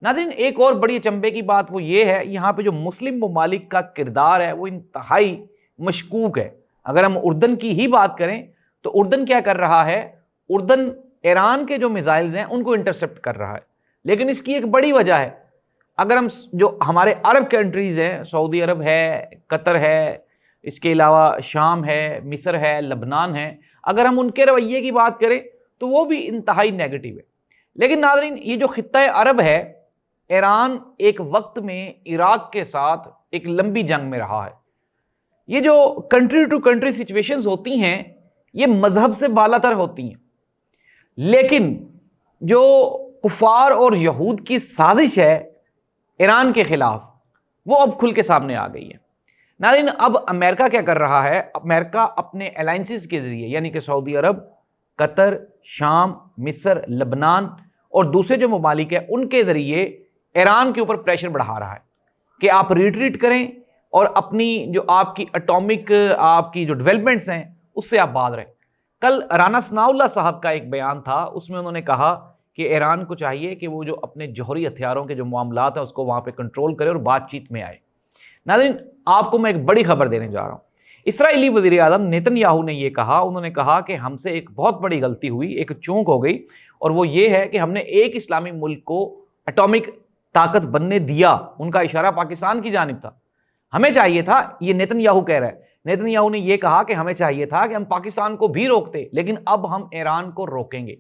ناظرین ایک اور بڑی اچنبے کی بات وہ یہ ہے، یہاں پہ جو مسلم ممالک کا کردار ہے وہ انتہائی مشکوک ہے۔ اگر ہم اردن کی ہی بات کریں تو اردن کیا کر رہا ہے؟ اردن ایران کے جو میزائلز ہیں ان کو انٹرسپٹ کر رہا ہے، لیکن اس کی ایک بڑی وجہ ہے، اگر ہم جو ہمارے عرب کنٹریز ہیں، سعودی عرب ہے، قطر ہے، اس کے علاوہ شام ہے، مصر ہے، لبنان ہے، اگر ہم ان کے رویے کی بات کریں تو وہ بھی انتہائی نیگیٹو ہے۔ لیکن ناظرین یہ جو خطہ عرب ہے، ایران ایک وقت میں عراق کے ساتھ ایک لمبی جنگ میں رہا ہے۔ یہ جو کنٹری ٹو کنٹری سچویشنز ہوتی ہیں یہ مذہب سے بالا تر ہوتی ہیں، لیکن جو کفار اور یہود کی سازش ہے ایران کے خلاف وہ اب کھل کے سامنے آ گئی ہے۔ ناظرین اب امریکہ کیا کر رہا ہے؟ امریکہ اپنے الائنسز کے ذریعے یعنی کہ سعودی عرب، قطر، شام، مصر، لبنان اور دوسرے جو ممالک ہیں ان کے ذریعے ایران کے اوپر پریشر بڑھا رہا ہے کہ آپ ریٹریٹ کریں اور اپنی جو آپ کی اٹامک آپ کی جو ڈیولپمنٹس ہیں اس سے آپ باز رہیں۔ کل رانا ثناء اللہ صاحب کا ایک بیان تھا، اس میں انہوں نے کہا کہ ایران کو چاہیے کہ وہ جو اپنے جوہری ہتھیاروں کے جو معاملات ہیں اس کو وہاں پہ کنٹرول کرے اور بات چیت میں آئے۔ ناظرین آپ کو میں ایک بڑی خبر دینے جا رہا ہوں۔ اسرائیلی وزیر اعظم نیتن یاہو نے یہ کہا، انہوں نے کہا کہ ہم سے ایک بہت بڑی غلطی ہوئی، ایک چونک ہو گئی، اور وہ یہ ہے کہ ہم نے ایک اسلامی ملک کو اٹامک طاقت بننے دیا۔ ان کا اشارہ پاکستان کی جانب تھا۔ ہمیں چاہیے تھا، یہ نیتن یاہو کہہ رہا ہے، نیتن یاہو نے یہ کہا کہ ہمیں چاہیے تھا کہ ہم پاکستان کو بھی روکتے، لیکن اب ہم ایران کو روکیں گے۔